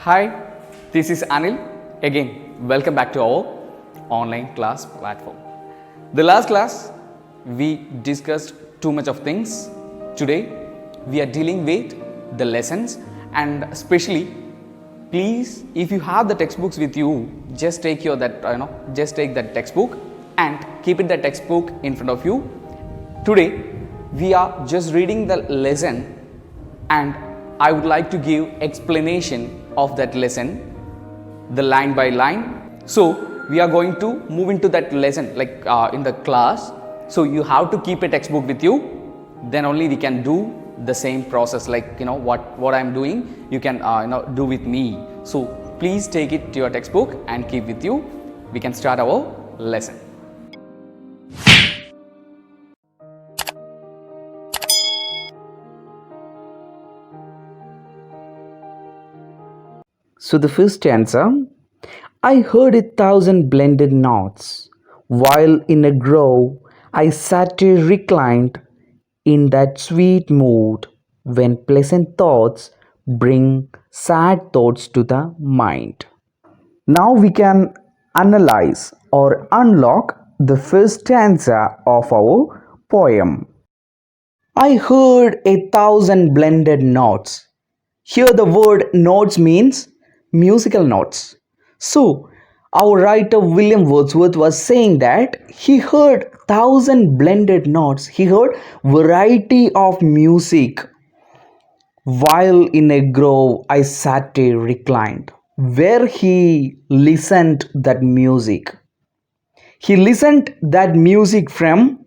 Hi, this is Anil. Again, welcome back to our online class platform. The last class, we discussed too much of things. Today, we are dealing with the lessons, and especially, please, if you have the textbooks with you, just take that textbook and keep the textbook in front of you. Today, we are just reading the lesson, and I would like to give explanation of that lesson, the line by line. So we are going to move into that lesson in the class. So you have to keep a textbook with you, then only we can do the same process, what I am doing you can do with me. So please take it to your textbook and keep with you. We can start our lesson. So the first stanza, I heard 1,000 blended notes, while in a grove I sat reclined in that sweet mood when pleasant thoughts bring sad thoughts to the mind. Now we can analyze or unlock the first stanza of our poem. I heard 1,000 blended notes. Here the word notes means musical notes. So our writer William Wordsworth was saying that he heard 1,000 blended notes. He heard variety of music. While in a grove I sat reclined, where he listened that music. He listened that music from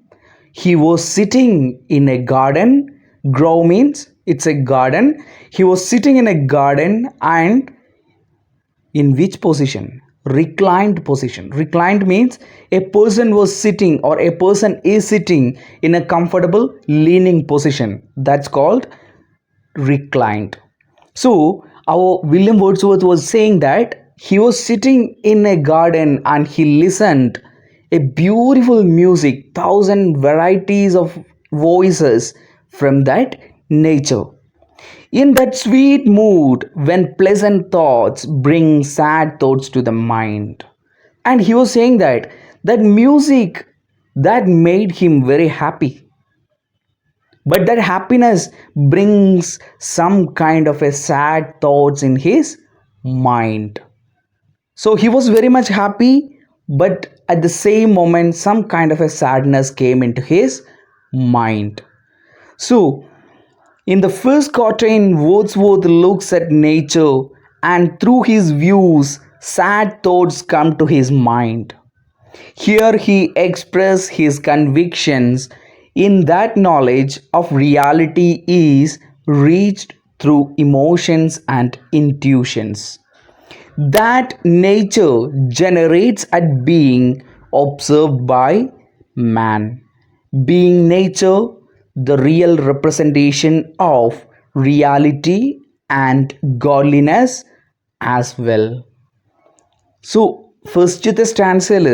he was sitting in a garden. Grove means it's a garden. He was sitting in a garden, and in which position? Reclined position. Reclined means a person was sitting or a person is sitting in a comfortable leaning position. That's called reclined. So our William Wordsworth was saying that he was sitting in a garden and he listened a beautiful music, 1,000 varieties of voices from that nature. In that sweet mood when pleasant thoughts bring sad thoughts to the mind. And he was saying that music that made him very happy, but that happiness brings some kind of a sad thoughts in his mind. So he was very much happy, but at the same moment some kind of a sadness came into his mind. So in the first quatrain, Wordsworth looks at nature, and through his views sad thoughts come to his mind. Here he expresses his convictions in that knowledge of reality is reached through emotions and intuitions that nature generates at being observed by man. Being nature, the real representation of reality and godliness as well. So ഫസ്റ്റത്തെ സ്റ്റാൻസയിൽ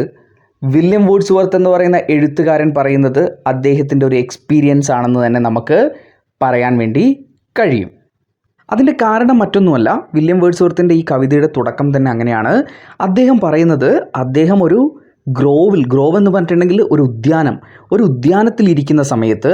William വൂഡ്സ്വർത്ത് എന്ന് പറയുന്ന എഴുത്തുകാരൻ പറയുന്നത് അദ്ദേഹത്തിൻ്റെ ഒരു experience ആണെന്ന് തന്നെ നമുക്ക് പറയാൻ വേണ്ടി കഴിയും. അതിൻ്റെ കാരണം മറ്റൊന്നുമല്ല, വില്യം വേർഡ്സ്വർത്തിൻ്റെ ഈ കവിതയുടെ തുടക്കം തന്നെ അങ്ങനെയാണ്. അദ്ദേഹം പറയുന്നത് അദ്ദേഹം ഒരു ഗ്രോവ് എന്ന് പറഞ്ഞിട്ടുണ്ടെങ്കിൽ ഒരു ഉദ്യാനത്തിലിരിക്കുന്ന സമയത്ത്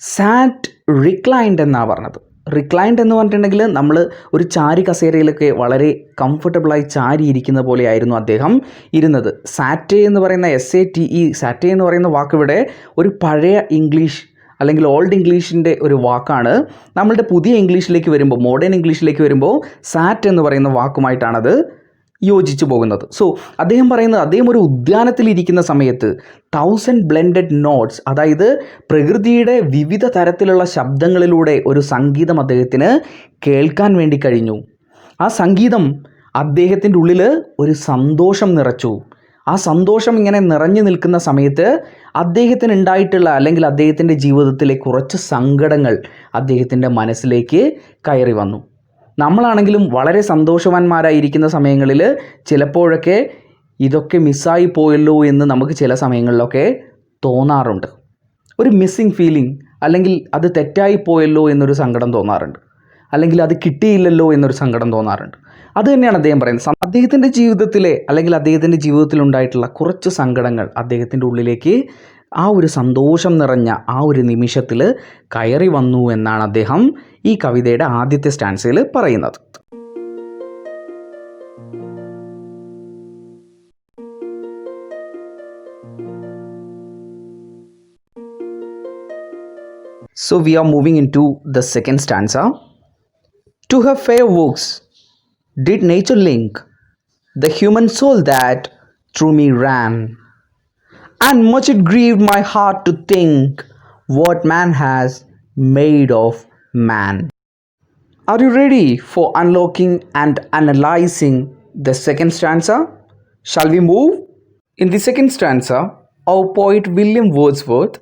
സാറ്റ് റിക്ലൈൻഡ് എന്നാണ് പറഞ്ഞത്. റിക്ലൈൻഡ് എന്ന് പറഞ്ഞിട്ടുണ്ടെങ്കിൽ നമ്മൾ ഒരു ചാരി കസേരയിലൊക്കെ വളരെ കംഫർട്ടബിളായി ചാരി ഇരിക്കുന്ന പോലെയായിരുന്നു അദ്ദേഹം ഇരുന്നത്. സാറ്റേ എന്ന് പറയുന്ന SATE, സാറ്റേ എന്ന് പറയുന്ന വാക്ക് ഇവിടെ ഒരു പഴയ ഇംഗ്ലീഷ് അല്ലെങ്കിൽ ഓൾഡ് ഇംഗ്ലീഷിൻ്റെ ഒരു വാക്കാണ്. നമ്മളുടെ പുതിയ ഇംഗ്ലീഷിലേക്ക് വരുമ്പോൾ, മോഡേൺ ഇംഗ്ലീഷിലേക്ക് വരുമ്പോൾ സാറ്റ് എന്ന് പറയുന്ന വാക്കുമായിട്ടാണത് യോജിച്ചു പോകുന്നത്. സോ അദ്ദേഹം പറയുന്നത് അദ്ദേഹം ഒരു ഉദ്യാനത്തിലിരിക്കുന്ന സമയത്ത് 1,000 ബ്ലെൻഡഡ് നോട്ട്സ്, അതായത് പ്രകൃതിയുടെ വിവിധ തരത്തിലുള്ള ശബ്ദങ്ങളിലൂടെ ഒരു സംഗീതം അദ്ദേഹത്തിന് കേൾക്കാൻ വേണ്ടി കഴിഞ്ഞു. ആ സംഗീതം അദ്ദേഹത്തിൻ്റെ ഉള്ളിൽ ഒരു സന്തോഷം നിറച്ചു. ആ സന്തോഷം ഇങ്ങനെ നിറഞ്ഞു നിൽക്കുന്ന സമയത്ത് അദ്ദേഹത്തിന് ഉണ്ടായിട്ടുള്ള അല്ലെങ്കിൽ അദ്ദേഹത്തിൻ്റെ ജീവിതത്തിലെ കുറച്ച് സങ്കടങ്ങൾ അദ്ദേഹത്തിൻ്റെ മനസ്സിലേക്ക് കയറി വന്നു. നമ്മളാണെങ്കിലും വളരെ സന്തോഷവാന്മാരായിരിക്കുന്ന സമയങ്ങളിൽ ചിലപ്പോഴൊക്കെ ഇതൊക്കെ മിസ്സായി പോയല്ലോ എന്ന് നമുക്ക് ചില സമയങ്ങളിലൊക്കെ തോന്നാറുണ്ട്. ഒരു മിസ്സിങ് ഫീലിംഗ് അല്ലെങ്കിൽ അത് തെറ്റായി പോയല്ലോ എന്നൊരു സങ്കടം തോന്നാറുണ്ട്. അല്ലെങ്കിൽ അത് കിട്ടിയില്ലല്ലോ എന്നൊരു സങ്കടം തോന്നാറുണ്ട്. അത് തന്നെയാണ് അദ്ദേഹം പറയുന്നത്. അദ്ദേഹത്തിൻ്റെ ജീവിതത്തിലെ അല്ലെങ്കിൽ അദ്ദേഹത്തിൻ്റെ ജീവിതത്തിലുണ്ടായിട്ടുള്ള കുറച്ച് സങ്കടങ്ങൾ അദ്ദേഹത്തിൻ്റെ ഉള്ളിലേക്ക് ആ ഒരു സന്തോഷം നിറഞ്ഞ ആ ഒരു നിമിഷത്തിൽ കയറി വന്നു എന്നാണ് അദ്ദേഹം ഈ കവിതയുടെ ആദ്യത്തെ സ്റ്റാൻസയിൽ പറയുന്നത്. So we are moving into the second stanza. To her fair works did nature link the human soul that through me ran, and much it grieved my heart to think what man has made of man. Are you ready for unlocking and analyzing the second stanza? Shall we move? In the second stanza, our poet William Wordsworth,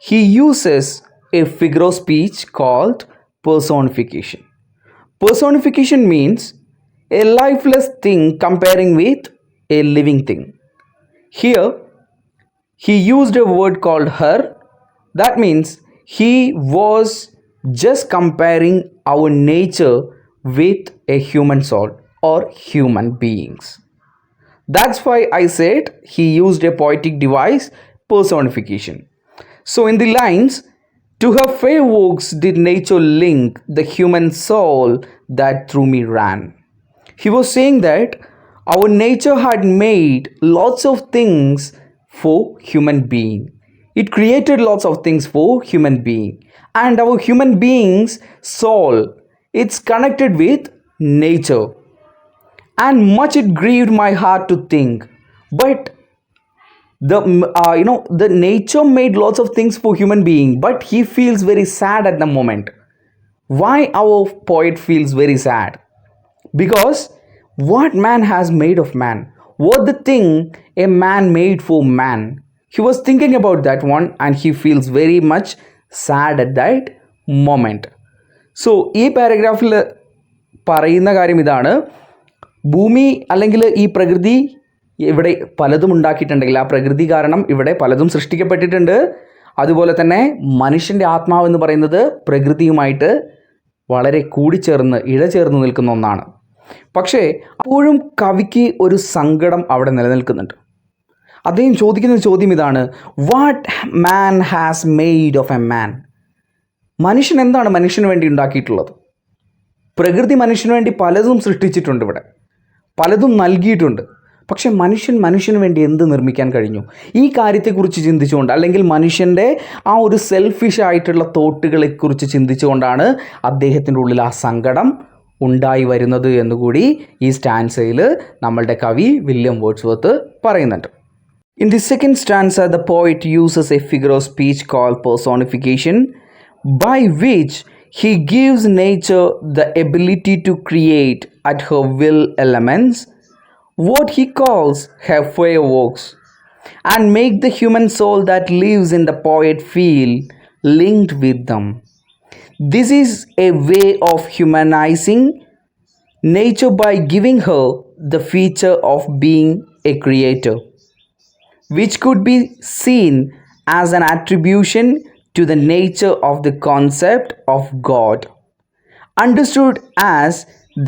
he uses a figure of speech called personification. Personification means a lifeless thing comparing with a living thing. Here, he used a word called her. That means he was just comparing our nature with a human soul or human beings. That's why I said he used a poetic device, personification. So in the lines, to her fair works did nature link the human soul that through me ran. He was saying that our nature had made lots of things for human being. It created lots of things for human being. And our human being's soul, it's connected with nature. And much it grieved my heart to think. But the nature made lots of things for human being, but he feels very sad at the moment. Why our poet feels very sad? Because what man has made of man, what the thing a man made for man, he was thinking about that one and he feels very much sad at that moment. So ഈ പാരഗ്രാഫിൽ പറയുന്ന കാര്യം ഇതാണ്, ഭൂമി അല്ലെങ്കിൽ ഈ പ്രകൃതി ഇവിടെ പലതും ഉണ്ടാക്കിയിട്ടുണ്ടെങ്കിൽ ആ പ്രകൃതി കാരണം ഇവിടെ പലതും സൃഷ്ടിക്കപ്പെട്ടിട്ടുണ്ട്. അതുപോലെ തന്നെ മനുഷ്യൻ്റെ ആത്മാവെന്ന് പറയുന്നത് പ്രകൃതിയുമായിട്ട് വളരെ കൂടിച്ചേർന്ന് ഇഴചേർന്ന് നിൽക്കുന്ന ഒന്നാണ്. പക്ഷേ അപ്പോഴും കവിക്ക് ഒരു സങ്കടം അവിടെ നിലനിൽക്കുന്നുണ്ട്. അദ്ദേഹം ചോദിക്കുന്ന ചോദ്യം ഇതാണ്, what man has made of a man? മനുഷ്യൻ എന്താണ് മനുഷ്യന് വേണ്ടി ഉണ്ടാക്കിയിട്ടുള്ളത്? പ്രകൃതി മനുഷ്യന് വേണ്ടി പലതും സൃഷ്ടിച്ചിട്ടുണ്ട്, ഇവിടെ പലതും നൽകിയിട്ടുണ്ട്. പക്ഷെ മനുഷ്യന് വേണ്ടി എന്ത് നിർമ്മിക്കാൻ കഴിഞ്ഞു? ഈ കാര്യത്തെക്കുറിച്ച് ചിന്തിച്ചുകൊണ്ട്, അല്ലെങ്കിൽ മനുഷ്യൻ്റെ ആ ഒരു സെൽഫിഷ് ആയിട്ടുള്ള തോട്ടുകളെക്കുറിച്ച് ചിന്തിച്ചുകൊണ്ടാണ് അദ്ദേഹത്തിൻ്റെ ഉള്ളിൽ ആ സങ്കടം ഉണ്ടായി വരുന്നത് എന്നുകൂടി ഈ സ്റ്റാൻസയിൽ നമ്മളുടെ കവി വില്യം വേർഡ്സ്വർത്ത് പറയുന്നുണ്ട്. In the second stanza, the poet uses a figure of speech called personification, by which he gives nature the ability to create at her will elements, what he calls her fireworks, and make the human soul that lives in the poet feel linked with them. This is a way of humanizing nature by giving her the feature of being a creator, which could be seen as an attribution to the nature of the concept of God, understood as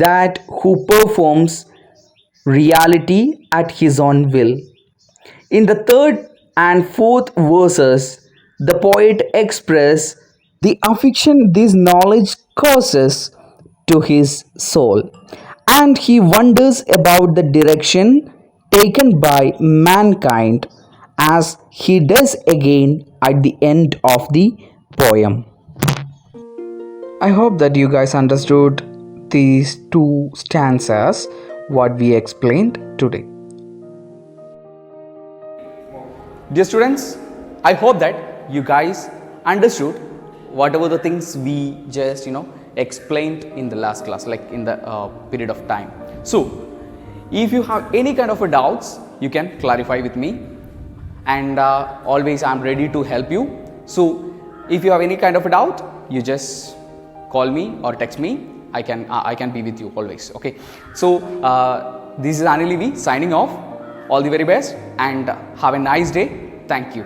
that who performs reality at his own will. In the third and fourth verses, the poet expresses the affliction this knowledge causes to his soul, and he wonders about the direction taken by mankind, as he does again at the end of the poem. I hope that you guys understood these two stanzas, what we explained today. Dear students, I hope that you guys understood whatever the things we just explained in the last class, like in the period of time. So if you have any kind of a doubts, you can clarify with me, and always I'm ready to help you. So if you have any kind of a doubt, you just call me or text me. I can be with you always. Okay, so this is Anil Levi signing off. All the very best and have a nice day. Thank you.